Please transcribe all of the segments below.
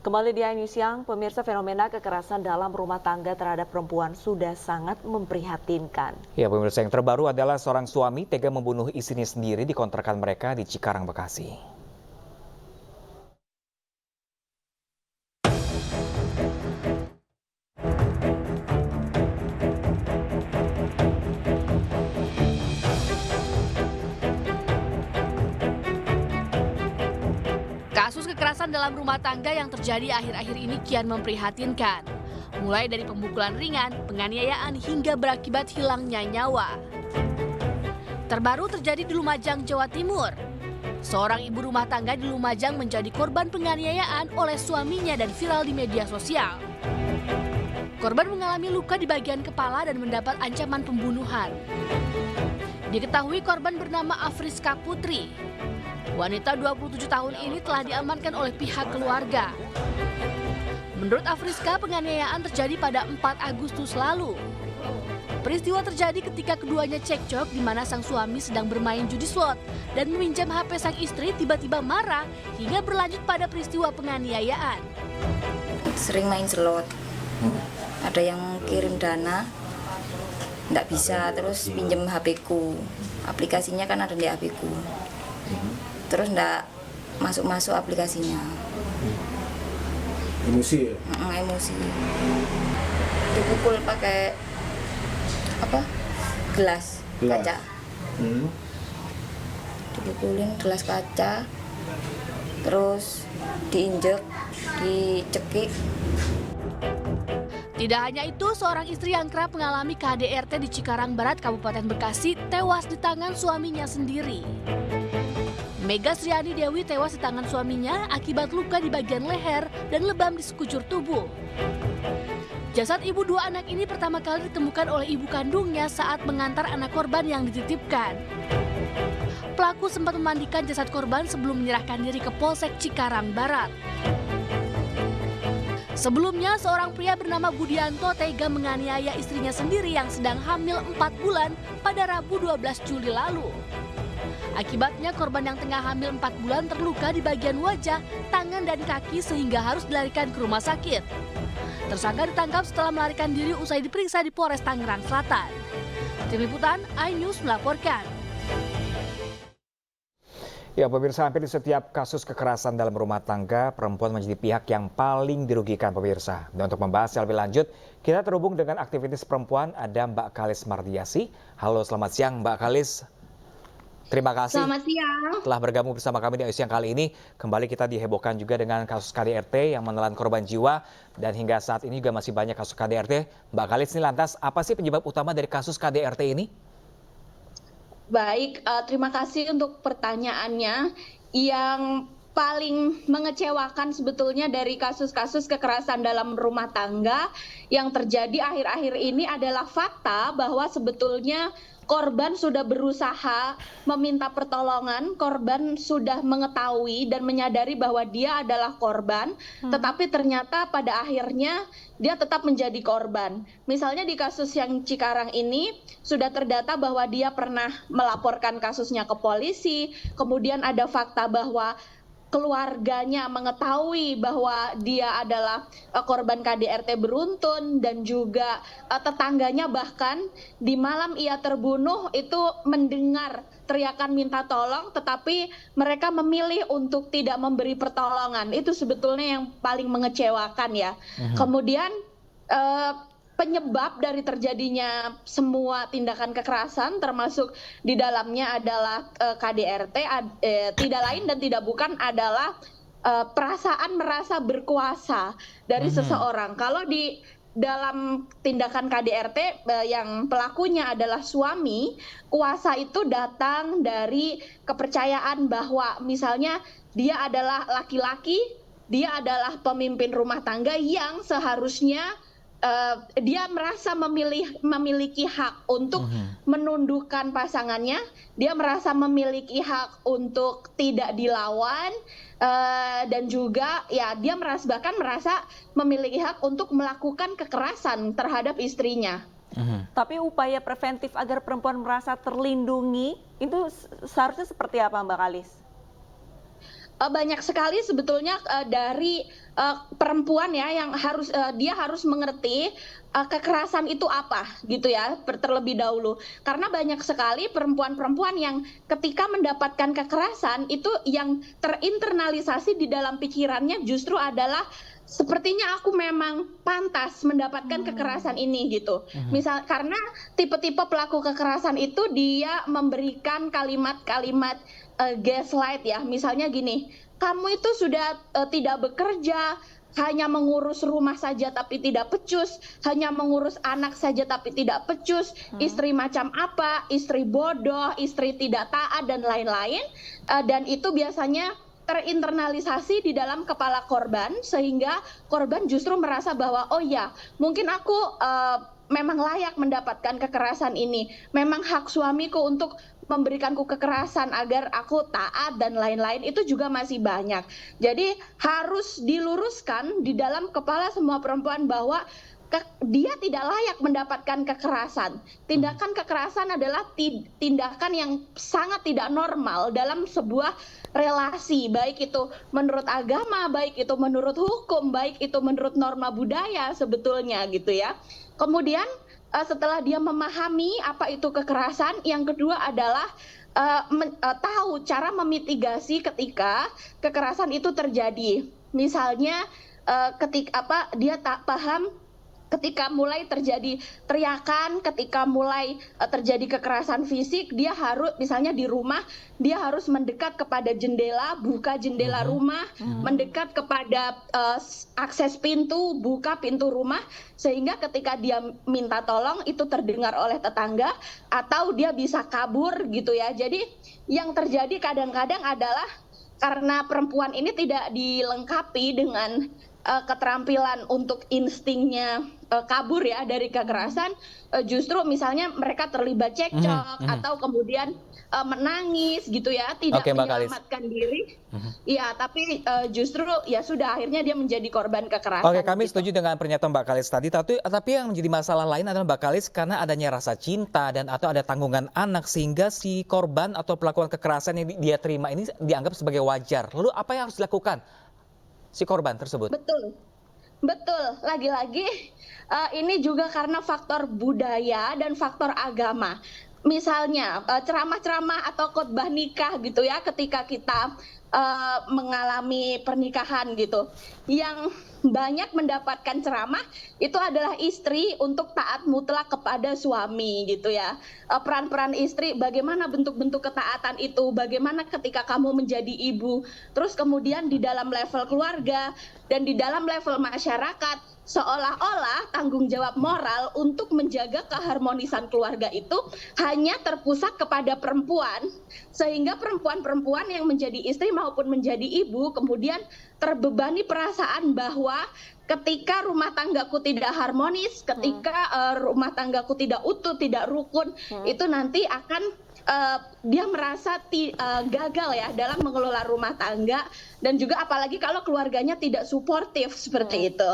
Kembali di iNews Siang, pemirsa, fenomena kekerasan dalam rumah tangga terhadap perempuan sudah sangat memprihatinkan. Ya, pemirsa, yang terbaru adalah seorang suami tega membunuh istrinya sendiri di kontrakan mereka di Cikarang, Bekasi. Kasus kekerasan dalam rumah tangga yang terjadi akhir-akhir ini kian memprihatinkan. Mulai dari pemukulan ringan, penganiayaan hingga berakibat hilangnya nyawa. Terbaru terjadi di Lumajang, Jawa Timur. Seorang ibu rumah tangga di Lumajang menjadi korban penganiayaan oleh suaminya dan viral di media sosial. Korban mengalami luka di bagian kepala dan mendapat ancaman pembunuhan. Diketahui korban bernama Afriska Putri. Wanita 27 tahun ini telah diamankan oleh pihak keluarga. Menurut Afriska, penganiayaan terjadi pada 4 Agustus lalu. Peristiwa terjadi ketika keduanya cekcok di mana sang suami sedang bermain judi slot dan meminjam HP sang istri tiba-tiba marah hingga berlanjut pada peristiwa penganiayaan. Sering main slot. Ada yang kirim dana, nggak bisa, terus pinjem HP-ku. Aplikasinya kan ada di HP-ku. Terus nggak masuk aplikasinya. Emosi ya? Emosi. Dipukul pakai gelas kaca. Dipukulin gelas kaca, terus diinjek, dicekik. Tidak hanya itu, seorang istri yang kerap mengalami KDRT di Cikarang Barat, Kabupaten Bekasi, tewas di tangan suaminya sendiri. Mega Sriani Dewi tewas di tangan suaminya akibat luka di bagian leher dan lebam di sekujur tubuh. Jasad ibu 2 anak ini pertama kali ditemukan oleh ibu kandungnya saat mengantar anak korban yang dititipkan. Pelaku sempat memandikan jasad korban sebelum menyerahkan diri ke Polsek Cikarang Barat. Sebelumnya, seorang pria bernama Budianto tega menganiaya istrinya sendiri yang sedang hamil 4 bulan pada Rabu 12 Juli lalu. Akibatnya korban yang tengah hamil 4 bulan terluka di bagian wajah, tangan dan kaki sehingga harus dilarikan ke rumah sakit. Tersangka ditangkap setelah melarikan diri usai diperiksa di Polres Tangerang Selatan. Tim Liputan iNews melaporkan. Ya, pemirsa, hampir di setiap kasus kekerasan dalam rumah tangga, perempuan menjadi pihak yang paling dirugikan, pemirsa. Dan untuk membahas lebih lanjut, kita terhubung dengan aktivis perempuan, ada Mbak Kalis Mardiasi. Halo, selamat siang Mbak Kalis. Terima kasih Selamat siang. telah bergabung bersama kami di iNews Siang kali ini. Kembali kita dihebohkan juga dengan kasus KDRT yang menelan korban jiwa. Dan hingga saat ini juga masih banyak kasus KDRT. Mbak Kalis, ini lantas apa sih penyebab utama dari kasus KDRT ini? Baik, terima kasih untuk pertanyaannya. Yang paling mengecewakan sebetulnya dari kasus-kasus kekerasan dalam rumah tangga yang terjadi akhir-akhir ini adalah fakta bahwa sebetulnya korban sudah berusaha meminta pertolongan, korban sudah mengetahui dan menyadari bahwa dia adalah korban, tetapi ternyata pada akhirnya dia tetap menjadi korban. Misalnya di kasus yang Cikarang ini sudah terdata bahwa dia pernah melaporkan kasusnya ke polisi, kemudian ada fakta bahwa keluarganya mengetahui bahwa dia adalah korban KDRT beruntun dan juga tetangganya bahkan di malam ia terbunuh itu mendengar teriakan minta tolong tetapi mereka memilih untuk tidak memberi pertolongan. Itu sebetulnya yang paling mengecewakan ya. Kemudian penyebab dari terjadinya semua tindakan kekerasan termasuk di dalamnya adalah KDRT tidak lain dan tidak bukan adalah perasaan merasa berkuasa dari seseorang. Kalau di dalam tindakan KDRT yang pelakunya adalah suami, kuasa itu datang dari kepercayaan bahwa misalnya dia adalah laki-laki, dia adalah pemimpin rumah tangga yang seharusnya dia merasa memiliki hak untuk menundukkan pasangannya, dia merasa memiliki hak untuk tidak dilawan, dan juga ya dia bahkan merasa memiliki hak untuk melakukan kekerasan terhadap istrinya. Tapi upaya preventif agar perempuan merasa terlindungi itu seharusnya seperti apa, Mbak Kalis? banyak sekali sebetulnya dari perempuan ya yang dia harus mengerti kekerasan itu apa gitu ya terlebih dahulu. Karena banyak sekali perempuan-perempuan yang ketika mendapatkan kekerasan itu yang terinternalisasi di dalam pikirannya justru adalah sepertinya aku memang pantas mendapatkan kekerasan ini gitu. Misal karena tipe-tipe pelaku kekerasan itu dia memberikan kalimat-kalimat gaslight ya. Misalnya gini, kamu itu sudah tidak bekerja, hanya mengurus rumah saja tapi tidak becus, hanya mengurus anak saja tapi tidak becus, istri macam apa, istri bodoh, istri tidak taat dan lain-lain. Dan itu biasanya terinternalisasi di dalam kepala korban sehingga korban justru merasa bahwa oh ya mungkin aku memang layak mendapatkan kekerasan ini, memang hak suamiku untuk memberikanku kekerasan agar aku taat dan lain-lain. Itu juga masih banyak. Jadi harus diluruskan di dalam kepala semua perempuan bahwa dia tidak layak mendapatkan kekerasan. Tindakan kekerasan adalah tindakan yang sangat tidak normal dalam sebuah relasi, baik itu menurut agama, baik itu menurut hukum, baik itu menurut norma budaya sebetulnya gitu ya. Kemudian setelah dia memahami apa itu kekerasan, yang kedua adalah tahu cara memitigasi ketika kekerasan itu terjadi. Misalnya dia tak paham ketika mulai terjadi teriakan, ketika mulai terjadi kekerasan fisik, dia harus misalnya di rumah dia harus mendekat kepada jendela, buka jendela rumah, mendekat kepada akses pintu, buka pintu rumah, sehingga ketika dia minta tolong itu terdengar oleh tetangga atau dia bisa kabur gitu ya. Jadi yang terjadi kadang-kadang adalah karena perempuan ini tidak dilengkapi dengan keterampilan untuk instingnya kabur ya dari kekerasan, justru misalnya mereka terlibat cekcok atau kemudian menangis gitu ya, tidak menyelamatkan diri. Iya, tapi justru ya sudah akhirnya dia menjadi korban kekerasan. Oke, kami gitu. setuju dengan pernyataan Mbak Kalis tadi, tapi yang menjadi masalah lain adalah Mbak Kalis karena adanya rasa cinta dan atau ada tanggungan anak sehingga si korban atau pelakuan kekerasan yang dia terima ini dianggap sebagai wajar. Lalu apa yang harus dilakukan si korban tersebut? Betul. Lagi-lagi ini juga karena faktor budaya dan faktor agama. Misalnya ceramah-ceramah atau khotbah nikah gitu ya, ketika kita mengalami pernikahan gitu, yang banyak mendapatkan ceramah itu adalah istri untuk taat mutlak kepada suami gitu ya. Peran-peran istri, bagaimana bentuk-bentuk ketaatan itu, bagaimana ketika kamu menjadi ibu, terus kemudian di dalam level keluarga dan di dalam level masyarakat, seolah-olah tanggung jawab moral untuk menjaga keharmonisan keluarga itu hanya terpusat kepada perempuan, sehingga perempuan-perempuan yang menjadi istri maupun menjadi ibu kemudian terbebani perasaan bahwa ketika rumah tanggaku tidak harmonis, ketika rumah tanggaku tidak utuh, tidak rukun, itu nanti akan dia merasa gagal ya dalam mengelola rumah tangga, dan juga apalagi kalau keluarganya tidak suportif seperti itu.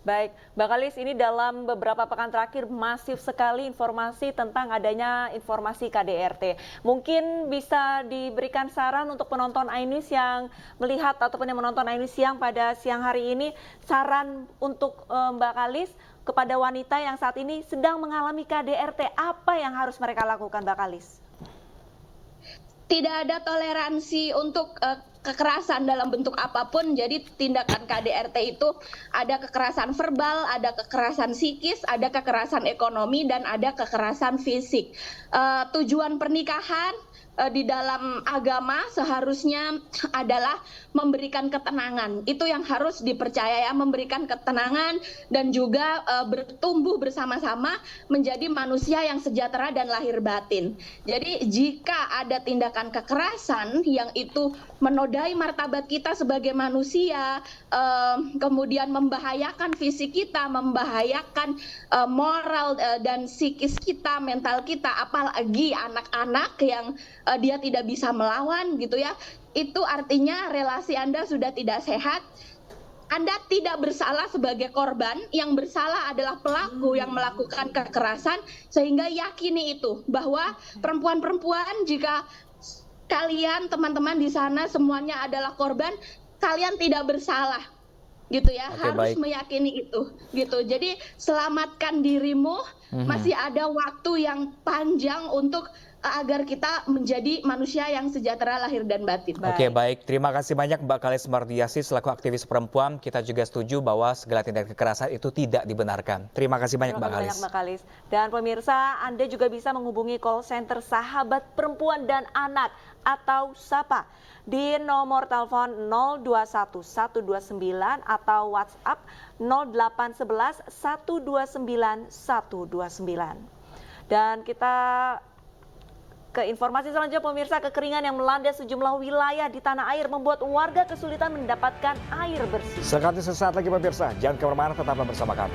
Baik, Mbak Kalis, ini dalam beberapa pekan terakhir masif sekali informasi tentang adanya informasi KDRT. Mungkin bisa diberikan saran untuk penonton iNews yang melihat ataupun yang menonton iNews siang pada siang hari ini, saran untuk Mbak Kalis kepada wanita yang saat ini sedang mengalami KDRT, apa yang harus mereka lakukan, Mbak Kalis? Tidak ada toleransi untuk kekerasan dalam bentuk apapun. Jadi tindakan KDRT itu ada kekerasan verbal, ada kekerasan psikis, ada kekerasan ekonomi, dan ada kekerasan fisik. Tujuan pernikahan di dalam agama seharusnya adalah memberikan ketenangan. Itu yang harus dipercaya ya, memberikan ketenangan dan juga bertumbuh bersama-sama menjadi manusia yang sejahtera dan lahir batin. Jadi jika ada tindakan kekerasan yang itu menodai martabat kita sebagai manusia, kemudian membahayakan fisik kita, membahayakan moral dan psikis kita, mental kita, apalagi anak-anak yang dia tidak bisa melawan gitu ya, itu artinya relasi Anda sudah tidak sehat. Anda tidak bersalah sebagai korban, yang bersalah adalah pelaku yang melakukan kekerasan, sehingga yakini itu bahwa perempuan-perempuan jika kalian teman-teman di sana semuanya adalah korban, kalian tidak bersalah. Gitu ya, Oke, harus baik. meyakini itu gitu. Jadi selamatkan dirimu, masih ada waktu yang panjang untuk agar kita menjadi manusia yang sejahtera lahir dan batin. Oke, baik. Terima kasih banyak Mbak Kalis Mardiasi selaku aktivis perempuan. Kita juga setuju bahwa segala tindak kekerasan itu tidak dibenarkan. Terima kasih banyak Terima Mbak kasih Kalis. banyak Mbak Kalis. Dan pemirsa, Anda juga bisa menghubungi call center Sahabat Perempuan dan Anak atau SAPA di nomor telepon 021 129 atau WhatsApp 0811 129 129. Dan kita ke informasi selanjutnya pemirsa, kekeringan yang melanda sejumlah wilayah di tanah air membuat warga kesulitan mendapatkan air bersih. Sekali sesaat lagi pemirsa, jangan kemana-mana, tetaplah bersama kami.